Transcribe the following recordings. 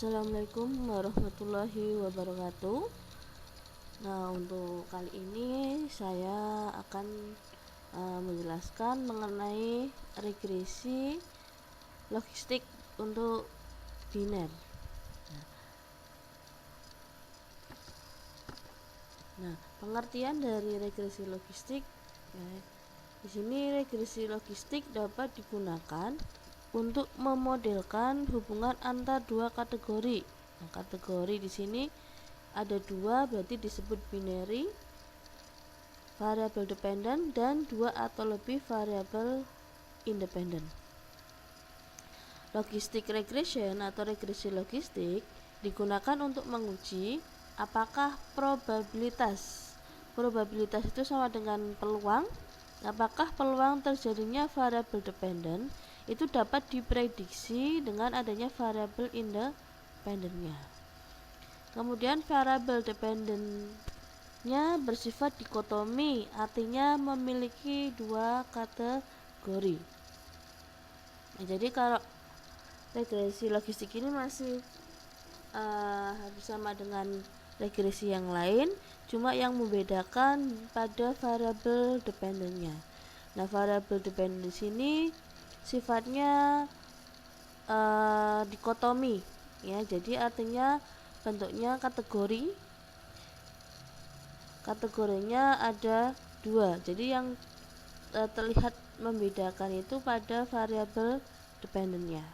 Assalamualaikum warahmatullahi wabarakatuh. Nah, untuk kali ini saya akan menjelaskan mengenai regresi logistik untuk biner. Nah, pengertian dari regresi logistik, ya, di sini regresi logistik dapat digunakan untuk memodelkan hubungan antar dua kategori. Nah, kategori di sini ada dua, berarti disebut binary, variable dependent, dan dua atau lebih variable independent. Logistic regression atau regresi logistik digunakan untuk menguji apakah probabilitas itu sama dengan peluang. Apakah peluang terjadinya variable dependent itu dapat diprediksi dengan adanya variable independentnya. Kemudian variable dependentnya bersifat dikotomi, artinya memiliki dua kategori. Nah, jadi kalau regresi logistik ini masih sama dengan regresi yang lain, cuma yang membedakan pada variable dependentnya. Nah, variable dependent di sini sifatnya dikotomi, ya. Jadi artinya bentuknya kategorinya ada dua. Jadi yang terlihat membedakan itu pada variable dependentnya.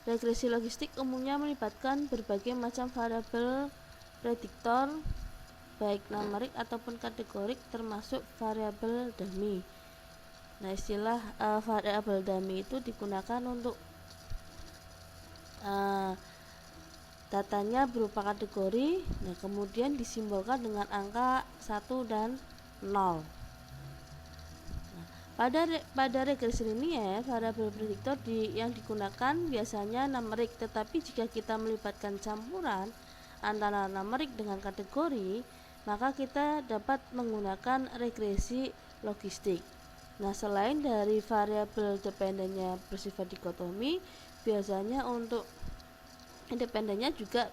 Regresi logistik umumnya melibatkan berbagai macam variabel prediktor, baik numerik ataupun kategorik, termasuk variabel dummy. Nah, istilah variabel dummy itu digunakan untuk datanya berupa kategori, nah kemudian disimbolkan dengan angka 1 dan 0. Pada regresi linier, variabel prediktor yang digunakan biasanya numerik, tetapi jika kita melibatkan campuran antara numerik dengan kategori, maka kita dapat menggunakan regresi logistik. Nah, selain dari variabel dependentnya bersifat dikotomi, biasanya untuk independennya juga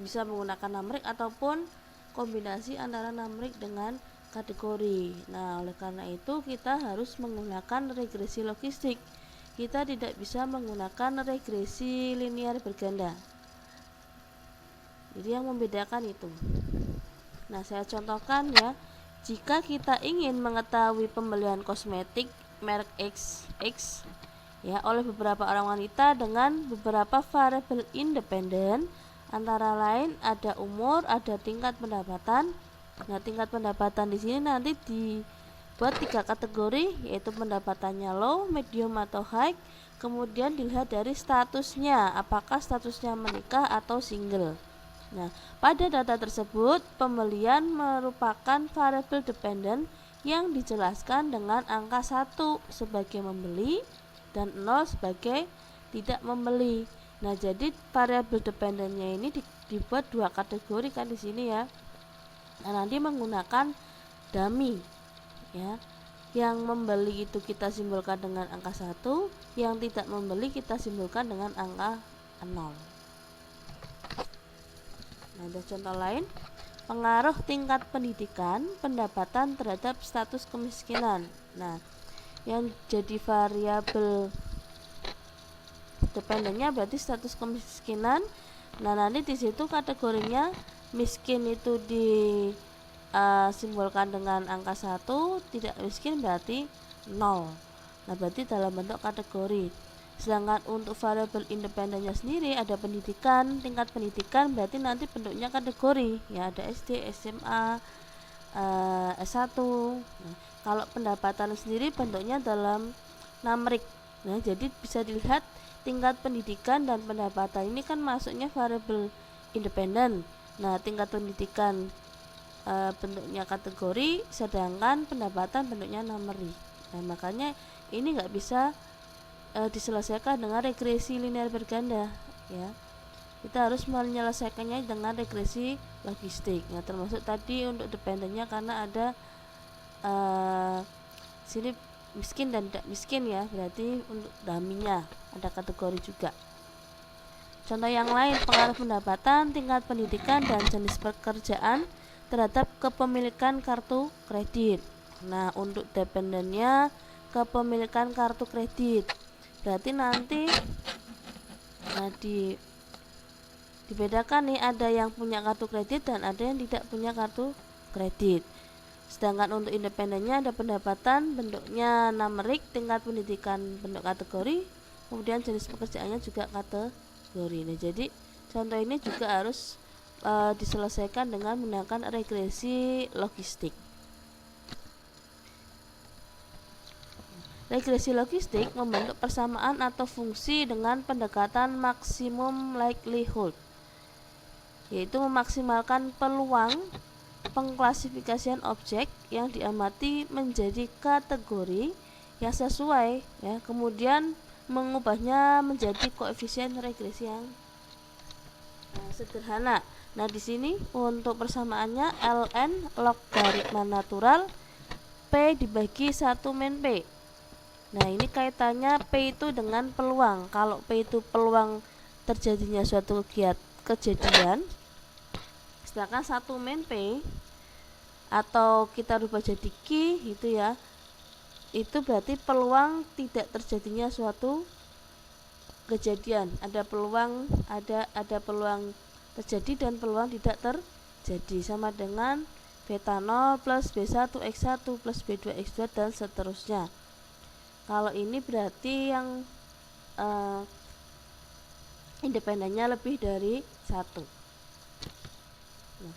bisa menggunakan numerik ataupun kombinasi antara numerik dengan kategori. Nah, oleh karena itu kita harus menggunakan regresi logistik. Kita tidak bisa menggunakan regresi linear berganda. Jadi yang membedakan itu. Nah, saya contohkan ya. Jika kita ingin mengetahui pembelian kosmetik merek XX ya oleh beberapa orang wanita dengan beberapa variabel independen, antara lain ada umur, ada tingkat pendapatan. Nah, tingkat pendapatan di sini nanti dibuat 3 kategori, yaitu pendapatannya low, medium atau high. Kemudian dilihat dari statusnya, apakah statusnya menikah atau single. Nah, pada data tersebut pembelian merupakan variable dependent yang dijelaskan dengan angka 1 sebagai membeli dan 0 sebagai tidak membeli. Nah, jadi variable dependentnya ini dibuat 2 kategori kan di sini ya. Nah, nanti menggunakan dummy ya. Yang membeli itu kita simbolkan dengan angka 1, yang tidak membeli kita simbolkan dengan angka 0. Nah, ada contoh lain. Pengaruh tingkat pendidikan, pendapatan terhadap status kemiskinan. Nah, yang jadi variabel dependennya berarti status kemiskinan. Nah, nanti di situ kategorinya miskin itu disimbolkan dengan angka 1, tidak miskin berarti 0. Nah, berarti dalam bentuk kategori. Sedangkan untuk variabel independennya sendiri ada pendidikan, tingkat pendidikan berarti nanti bentuknya kategori. Ya, ada SD, SMA, S1. Nah, kalau pendapatan sendiri bentuknya dalam numerik. Nah, jadi bisa dilihat tingkat pendidikan dan pendapatan ini kan masuknya variabel independen. Nah, tingkat pendidikan bentuknya kategori, sedangkan pendapatan bentuknya numerik. Nah, makanya ini nggak bisa diselesaikan dengan regresi linear berganda ya. Kita harus menyelesaikannya dengan regresi logistik. Nah, termasuk tadi untuk dependennya karena ada sini miskin dan tidak miskin ya, berarti untuk dummy-nya ada kategori juga. Contoh yang lain, pengaruh pendapatan, tingkat pendidikan, dan jenis pekerjaan terhadap kepemilikan kartu kredit. Nah, untuk dependennya kepemilikan kartu kredit, berarti nanti dibedakan nih, ada yang punya kartu kredit dan ada yang tidak punya kartu kredit. Sedangkan untuk independennya ada pendapatan bentuknya numerik, tingkat pendidikan bentuk kategori, kemudian jenis pekerjaannya juga kategori. Nah, jadi contoh ini juga harus diselesaikan dengan menggunakan regresi logistik. Regresi logistik membentuk persamaan atau fungsi dengan pendekatan maksimum likelihood, yaitu memaksimalkan peluang pengklasifikasian objek yang diamati menjadi kategori yang sesuai ya, kemudian mengubahnya menjadi koefisien regresi yang sederhana. Nah, di sini untuk persamaannya ln logaritma natural P dibagi 1 min P. Nah, ini kaitannya P itu dengan peluang. Kalau P itu peluang terjadinya suatu kejadian, sedangkan 1 min P atau kita rubah jadi Q gitu ya, itu berarti peluang tidak terjadinya suatu kejadian. Ada peluang terjadi dan peluang tidak terjadi, sama dengan beta 0 plus B1 X1 plus B2 X2 dan seterusnya. Kalau ini berarti yang independennya lebih dari 1. Nah,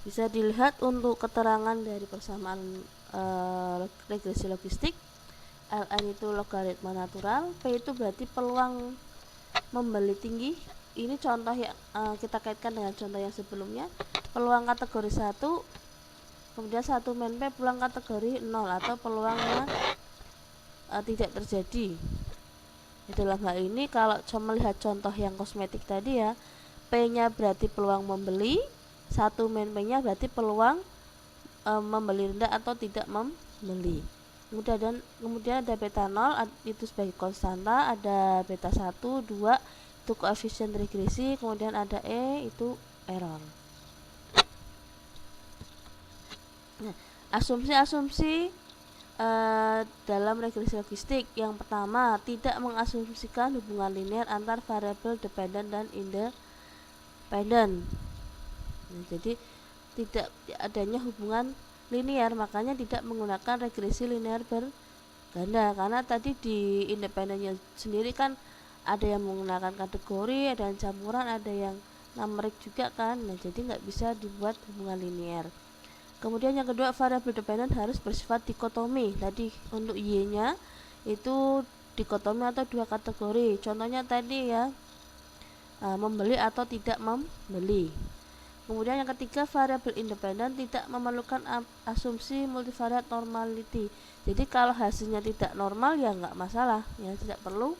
bisa dilihat untuk keterangan dari persamaan regresi logistik. ln itu logaritma natural, P itu berarti peluang membeli tinggi. Ini contoh yang kita kaitkan dengan contoh yang sebelumnya, peluang kategori 1, kemudian 1 min P peluang kategori 0 atau peluangnya tidak terjadi. Dalam hal ini kalau cuma melihat contoh yang kosmetik tadi ya, P nya berarti peluang membeli, 1 min P nya berarti peluang membeli rendah atau tidak membeli. Kemudian ada beta 0 itu sebagai konstanta, ada beta 1, 2 itu koefisien regresi, kemudian ada E itu error. Nah, asumsi-asumsi dalam regresi logistik. Yang pertama, tidak mengasumsikan hubungan linear antar variabel dependent dan independent. Nah, jadi tidak adanya hubungan linear, makanya tidak menggunakan regresi linear berganda, karena tadi di independennya sendiri kan ada yang menggunakan kategori, ada yang campuran, ada yang numerik juga kan. Nah, jadi nggak bisa dibuat hubungan linear. Kemudian yang kedua, variabel dependent harus bersifat dikotomi. Tadi untuk Y-nya itu dikotomi atau dua kategori. Contohnya tadi ya, membeli atau tidak membeli. Kemudian yang ketiga, variabel independen tidak memerlukan asumsi multivariate normality. Jadi kalau hasilnya tidak normal ya nggak masalah, ya tidak perlu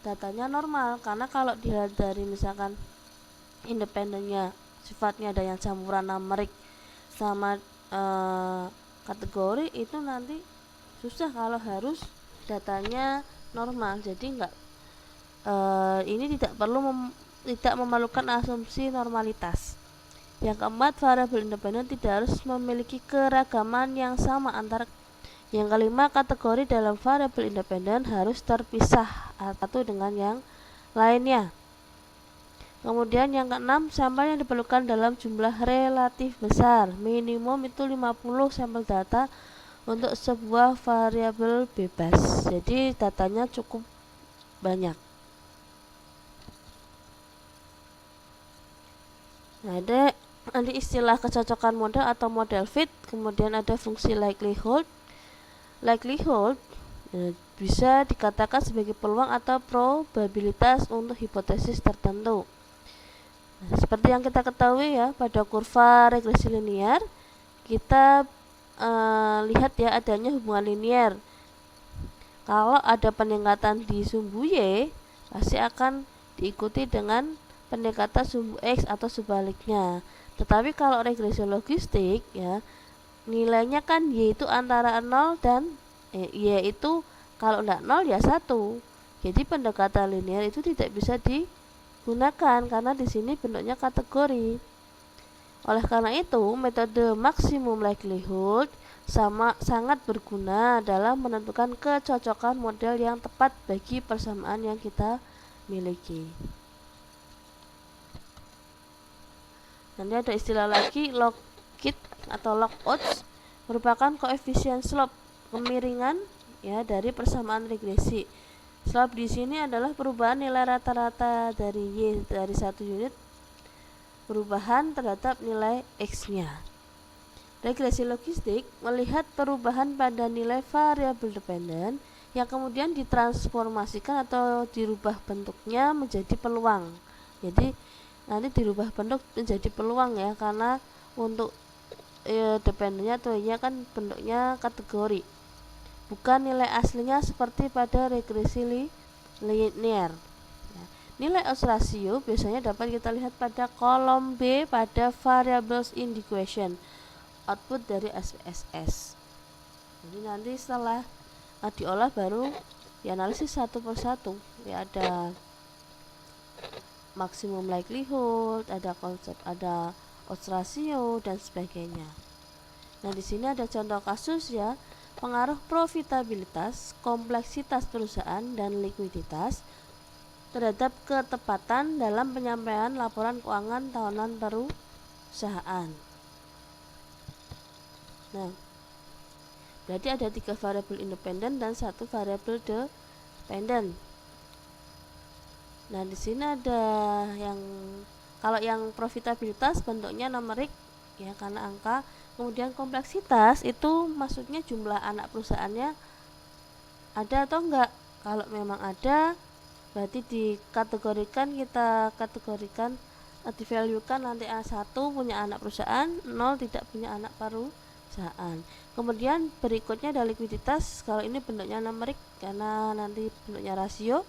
datanya normal, karena kalau dilihat dari misalkan independennya sifatnya ada yang campuran numerik sama kategori, itu nanti susah kalau harus datanya normal. Jadi ini tidak memerlukan asumsi normalitas. Yang keempat, variabel independen tidak harus memiliki keragaman yang sama antar. Yang kelima, kategori dalam variabel independen harus terpisah satu dengan yang lainnya. Kemudian yang keenam, sampel yang diperlukan dalam jumlah relatif besar. Minimum itu 50 sampel data untuk sebuah variabel bebas. Jadi datanya cukup banyak. Nah, ada nanti istilah kecocokan model atau model fit, kemudian ada fungsi likelihood. Likelihood bisa dikatakan sebagai peluang atau probabilitas untuk hipotesis tertentu. Nah, seperti yang kita ketahui ya, pada kurva regresi linear kita lihat ya adanya hubungan linear. Kalau ada peningkatan di sumbu Y, pasti akan diikuti dengan peningkatan sumbu X atau sebaliknya. Tetapi kalau regresi logistik ya, nilainya kan Y itu antara 0 dan yaitu kalau tidak 0 ya 1. Jadi pendekatan linear itu tidak bisa digunakan karena di sini bentuknya kategori. Oleh karena itu, metode maximum likelihood sangat berguna dalam menentukan kecocokan model yang tepat bagi persamaan yang kita miliki. Nanti ada istilah lagi log-kit atau log-odds, merupakan koefisien slope kemiringan ya dari persamaan regresi. Slope di sini adalah perubahan nilai rata-rata dari Y dari 1 unit perubahan terhadap nilai X-nya. Regresi logistik melihat perubahan pada nilai variabel dependen yang kemudian ditransformasikan atau dirubah bentuknya menjadi peluang. Jadi nanti dirubah bentuk menjadi peluang ya, karena untuk dependennya atau ya kan bentuknya kategori, bukan nilai aslinya seperti pada regresi linear. Nilai odds ratio biasanya dapat kita lihat pada kolom B pada variables in the equation, output dari SPSS. Jadi nanti setelah diolah baru dianalisis satu persatu. Ya, ada maximum likelihood, ada konsep, ada odds ratio dan sebagainya. Nah, di sini ada contoh kasus ya, pengaruh profitabilitas, kompleksitas perusahaan dan likuiditas terhadap ketepatan dalam penyampaian laporan keuangan tahunan perusahaan. Nah, berarti ada 3 variabel independen dan 1 variabel dependen. Nah, di sini ada yang kalau yang profitabilitas bentuknya numerik ya karena angka, kemudian kompleksitas itu maksudnya jumlah anak perusahaannya ada atau enggak. Kalau memang ada berarti dikategorikan, kita kategorikan divaluekan nanti A1 punya anak perusahaan, 0 tidak punya anak perusahaan. Kemudian berikutnya ada likuiditas, kalau ini bentuknya numerik karena nanti bentuknya rasio.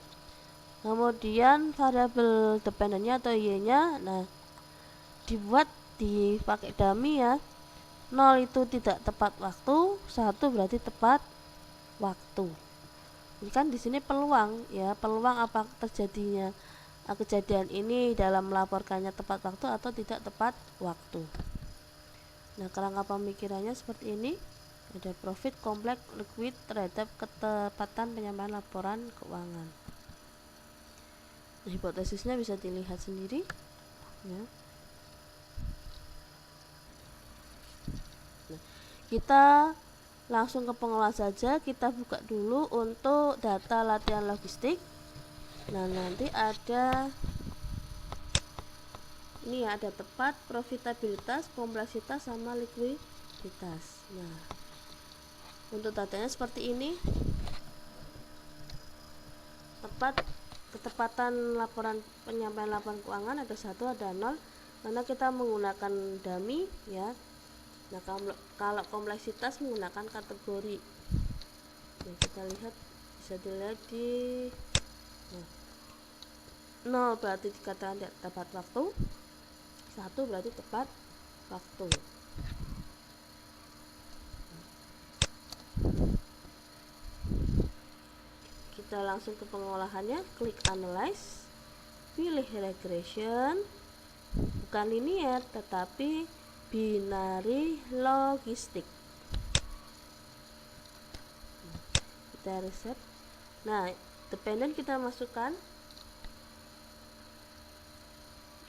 Kemudian variabel dependennya atau Y-nya, nah dibuat dipakai dummy ya. 0 itu tidak tepat waktu, 1 berarti tepat waktu. Ini kan di sini peluang ya, peluang apa terjadinya kejadian ini dalam melaporkannya tepat waktu atau tidak tepat waktu. Nah, kerangka pemikirannya seperti ini. Ada profit, kompleks, liquid terhadap ketepatan penyampaian laporan keuangan. Nah, hipotesisnya bisa dilihat sendiri ya. Nah, kita langsung ke pengolahan saja. Kita buka dulu untuk data latihan logistik. Nah, nanti ada ini ya, ada tepat, profitabilitas, kompleksitas sama likuiditas. Nah, untuk datanya seperti ini. Tepat, ketepatan laporan penyampaian laporan keuangan ada 1, ada 0 karena kita menggunakan dummy ya. Nah, kalau kompleksitas menggunakan kategori. Nah, kita lihat, bisa dilihat di 0 berarti dikatakan tidak tepat waktu, 1 berarti tepat waktu. Kita langsung ke pengolahannya, klik analyze, pilih regression, bukan linear tetapi binary logistik. Kita reset. Nah, dependen kita masukkan,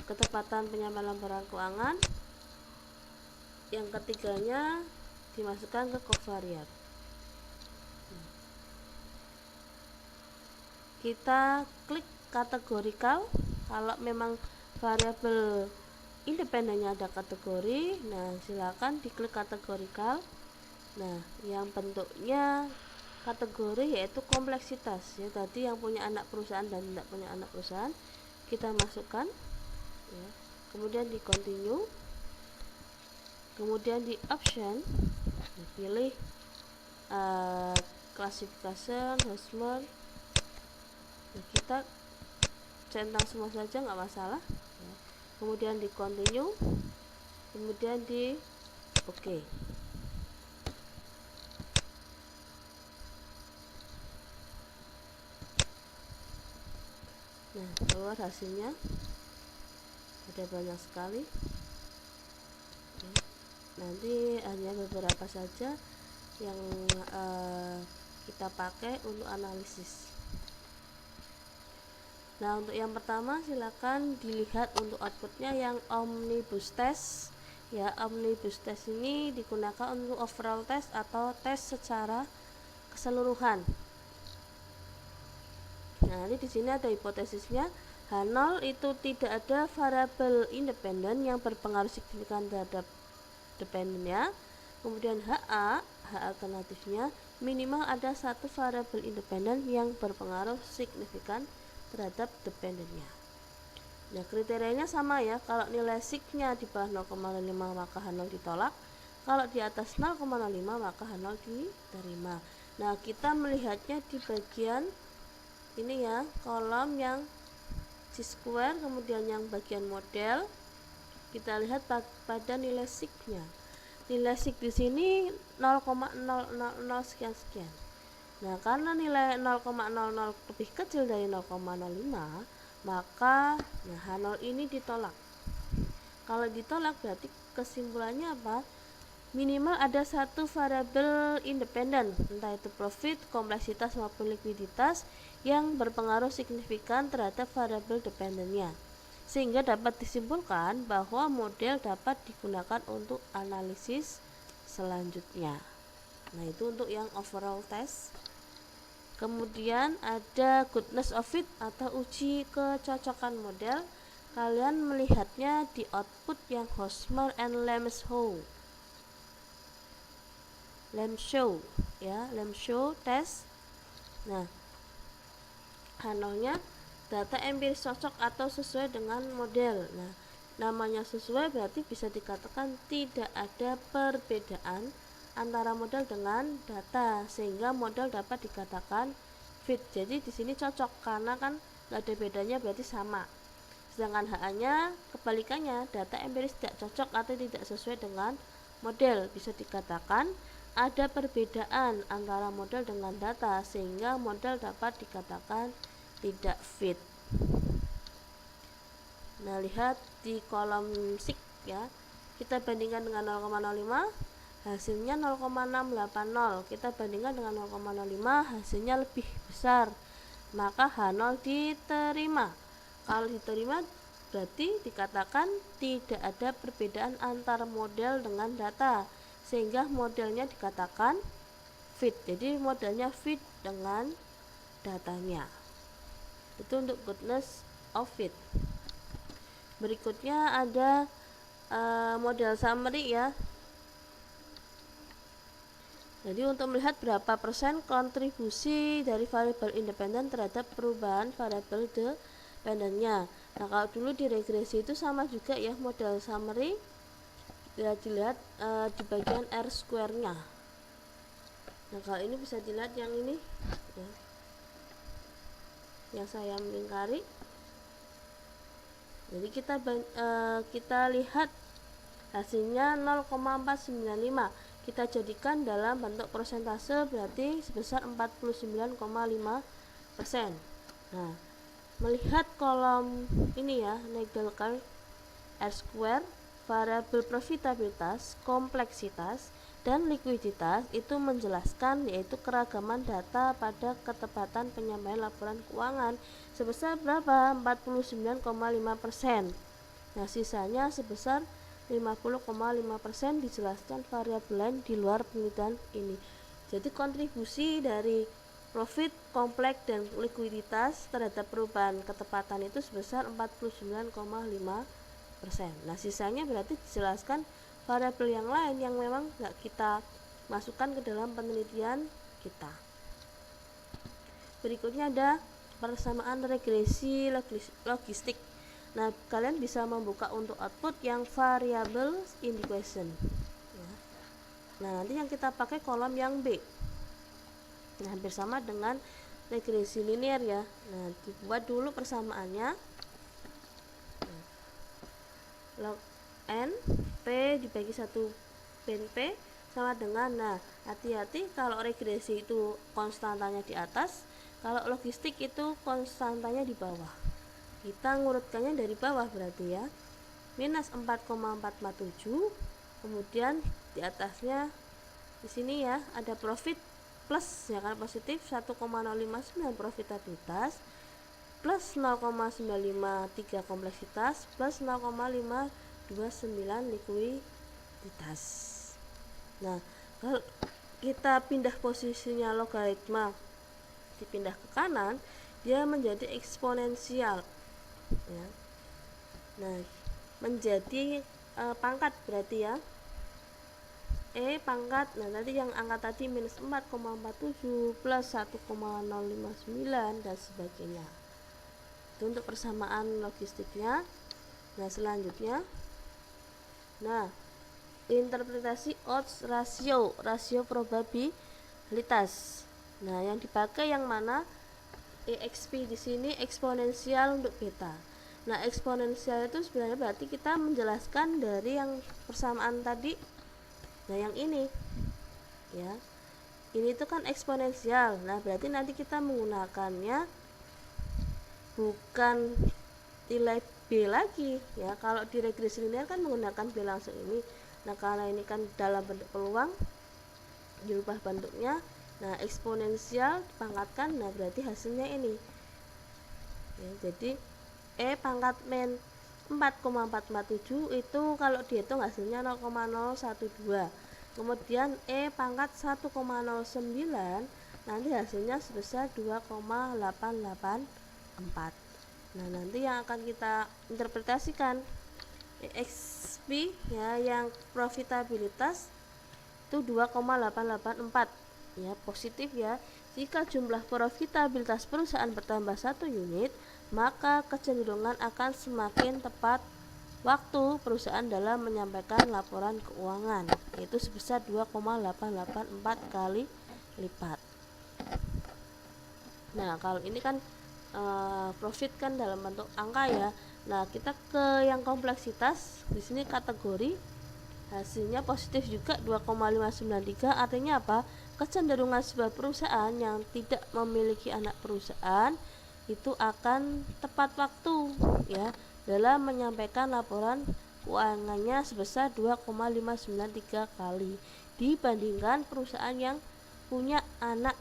ketepatan penyampaian laporan keuangan, yang ketiganya dimasukkan ke covariate. Kita klik kategorikal, kalau memang variabel independennya ada kategori, nah silakan diklik kategorikal. Nah, yang bentuknya kategori yaitu kompleksitas ya, tadi yang punya anak perusahaan dan tidak punya anak perusahaan kita masukkan ya. Kemudian di continue, kemudian di option pilih classification, household. Nah, kita centang semua saja nggak masalah ya. Kemudian di continue, kemudian di oke. Nah, keluar hasilnya ada banyak sekali. Nanti hanya beberapa saja yang kita pakai untuk analisis. Nah, untuk yang pertama silakan dilihat untuk outputnya yang omnibus test. Ya, omnibus test ini digunakan untuk overall test atau tes secara keseluruhan. Nah, ini di sini ada hipotesisnya. H0 itu tidak ada variabel independen yang berpengaruh signifikan terhadap dependennya. Kemudian H alternatifnya minimal ada satu variabel independen yang berpengaruh signifikan terhadap dependennya. Nah, kriterianya sama ya. Kalau nilai signya di bawah 0,5 maka H0 ditolak. Kalau di atas 0,05 maka H0 diterima. Nah, kita melihatnya di bagian ini ya, kolom yang C-square, kemudian yang bagian model. Kita lihat pada nilai signya. Nilai sig di sini 0,000 sekian-sekian. Nah, karena nilai 0,00 lebih kecil dari 0,05, maka H0 ini ditolak. Kalau ditolak berarti kesimpulannya apa? Minimal ada satu variabel independen, entah itu profit, kompleksitas maupun likuiditas, yang berpengaruh signifikan terhadap variabel dependennya, sehingga dapat disimpulkan bahwa model dapat digunakan untuk analisis selanjutnya. Nah, itu untuk yang overall test. Kemudian ada goodness of fit atau uji kecocokan model. Kalian melihatnya di output yang Hosmer and Lemeshow ya, Lemeshow test. Nah, H0-nya data empiris cocok atau sesuai dengan model. Nah, namanya sesuai berarti bisa dikatakan tidak ada perbedaan antara model dengan data, sehingga model dapat dikatakan fit. Jadi di sini cocok karena kan nggak ada bedanya, berarti sama. Sedangkan HA-nya kebalikannya, data empiris tidak cocok atau tidak sesuai dengan model, bisa dikatakan ada perbedaan antara model dengan data, sehingga model dapat dikatakan tidak fit. Nah, lihat di kolom sig ya, kita bandingkan dengan 0,05, hasilnya 0,680. Kita bandingkan dengan 0,05, hasilnya lebih besar, maka H0 diterima. Kalau diterima berarti dikatakan tidak ada perbedaan antara model dengan data, sehingga modelnya dikatakan fit. Jadi modelnya fit dengan datanya. Itu untuk goodness of fit. Berikutnya ada model summary ya. Jadi untuk melihat berapa persen kontribusi dari variabel independen terhadap perubahan variabel dependennya. Nah, kalau dulu di regresi itu sama juga ya, model summary. Dilihat di bagian R square-nya. Nah, kalau ini bisa dilihat yang ini ya, yang saya melingkari. Jadi kita lihat hasilnya 0,495. Kita jadikan dalam bentuk persentase, berarti sebesar 49,5%. Nah, melihat kolom ini ya, Nagel curve R square, variabel profitabilitas, kompleksitas, dan likuiditas itu menjelaskan yaitu keragaman data pada ketepatan penyampaian laporan keuangan sebesar berapa? 49,5%. Nah, sisanya sebesar 50,5% dijelaskan variabel lain di luar penelitian ini. Jadi kontribusi dari profit, kompleks, dan likuiditas terhadap perubahan ketepatan itu sebesar 49,5%. Nah, sisanya berarti dijelaskan variabel yang lain yang memang nggak kita masukkan ke dalam penelitian kita. Berikutnya ada persamaan regresi logistik. Nah, kalian bisa membuka untuk output yang variable in the question ya. Nah, nanti yang kita pakai kolom yang B. Nah, hampir sama dengan regresi linear ya. Nah, dibuat dulu persamaannya. Nah, log n P dibagi 1 pen P sama dengan, nah hati-hati kalau regresi itu konstantanya di atas, kalau logistik itu konstantanya di bawah. kita ngurutkannya dari bawah berarti ya, minus 4,447, kemudian di atasnya di sini ya ada profit plus ya kan, positif 1,059 profitabilitas plus 0,953 kompleksitas plus 0,529 likuiditas. Nah, kalau kita pindah posisinya logaritma dipindah ke kanan, dia menjadi eksponensial ya. Nah, menjadi pangkat berarti ya, pangkat. Nah, nanti yang angka tadi minus 4,47 plus 1,059 dan sebagainya. Itu untuk persamaan logistiknya. Nah, selanjutnya, nah, interpretasi odds ratio, rasio probabilitas. Nah, yang dipakai yang mana? EXP di sini eksponensial untuk beta. Nah, eksponensial itu sebenarnya berarti kita menjelaskan dari yang persamaan tadi. Nah, yang ini ya, ini itu kan eksponensial. Nah, berarti nanti kita menggunakannya bukan nilai B lagi ya. Kalau di regresi linear kan menggunakan B langsung ini. Nah, karena ini kan dalam bentuk peluang, dirubah bentuknya. Nah, eksponensial dipangkatkan, nah berarti hasilnya ini ya, jadi pangkat min 4,447 itu kalau dihitung hasilnya 0,012. Kemudian pangkat 1,09 nanti hasilnya sebesar 2,884. Nah, nanti yang akan kita interpretasikan EXP ya, yang profitabilitas itu 2,884 ya, positif ya. Jika jumlah profitabilitas perusahaan bertambah 1 unit, maka kecenderungan akan semakin tepat waktu perusahaan dalam menyampaikan laporan keuangan, yaitu sebesar 2,884 kali lipat. Nah, kalau ini kan profit kan dalam bentuk angka ya. Nah, kita ke yang kompleksitas. Di sini kategori hasilnya positif juga 2,593. Artinya apa? Kecenderungan sebuah perusahaan yang tidak memiliki anak perusahaan itu akan tepat waktu ya dalam menyampaikan laporan keuangannya sebesar 2,593 kali dibandingkan perusahaan yang punya anak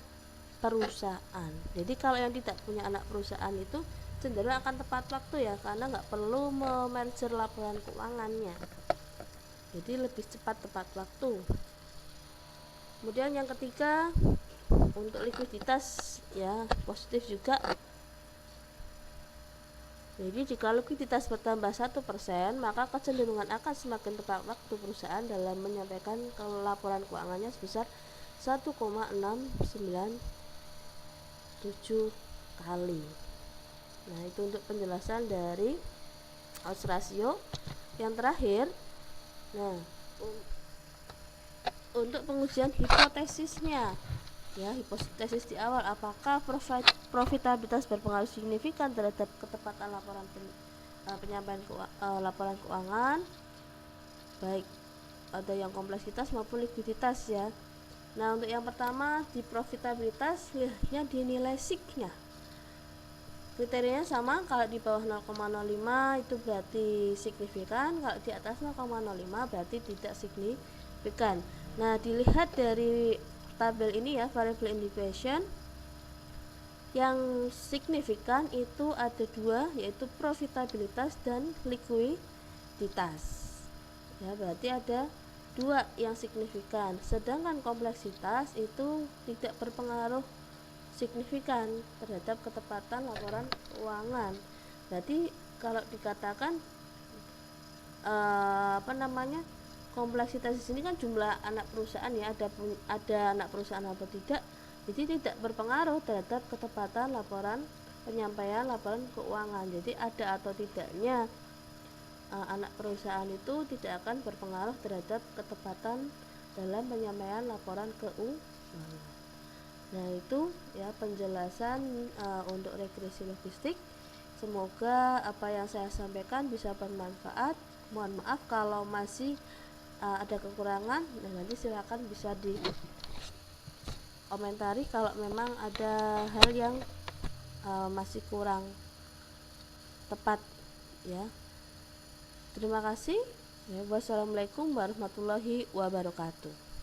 perusahaan. Jadi kalau yang tidak punya anak perusahaan itu cenderung akan tepat waktu ya, karena nggak perlu memerger laporan keuangannya, jadi lebih cepat tepat waktu. Kemudian yang ketiga, untuk likuiditas ya positif juga. Jadi jika likuiditas bertambah 1%, maka kecenderungan akan semakin tepat waktu perusahaan dalam menyampaikan laporan keuangannya sebesar 1,697 kali. Nah, itu untuk penjelasan dari odds ratio. Yang terakhir, nah, untuk pengujian hipotesisnya ya, hipotesis di awal, apakah profitabilitas berpengaruh signifikan terhadap ketepatan laporan penyampaian laporan keuangan, baik ada yang kompleksitas maupun likuiditas ya. Nah, untuk yang pertama di profitabilitas, lihatnya di nilai SIG-nya. Kriterianya sama, kalau di bawah 0,05 itu berarti signifikan, kalau di atas 0,05 berarti tidak signifikan. Nah, dilihat dari tabel ini ya, variable integration yang signifikan itu ada dua, yaitu profitabilitas dan likuiditas ya, berarti ada dua yang signifikan. Sedangkan kompleksitas itu tidak berpengaruh signifikan terhadap ketepatan laporan keuangan. Berarti kalau dikatakan kompleksitas di sini kan jumlah anak perusahaan ya, ada anak perusahaan atau tidak, jadi tidak berpengaruh terhadap ketepatan laporan penyampaian laporan keuangan. Jadi ada atau tidaknya anak perusahaan itu tidak akan berpengaruh terhadap ketepatan dalam penyampaian laporan keuangan. Nah, itu ya penjelasan untuk regresi logistik. Semoga apa yang saya sampaikan bisa bermanfaat. Mohon maaf kalau masih ada kekurangan, dan nanti silakan bisa di komentari kalau memang ada hal yang masih kurang. tepat ya. Terima kasih. Ya, wassalamualaikum warahmatullahi wabarakatuh.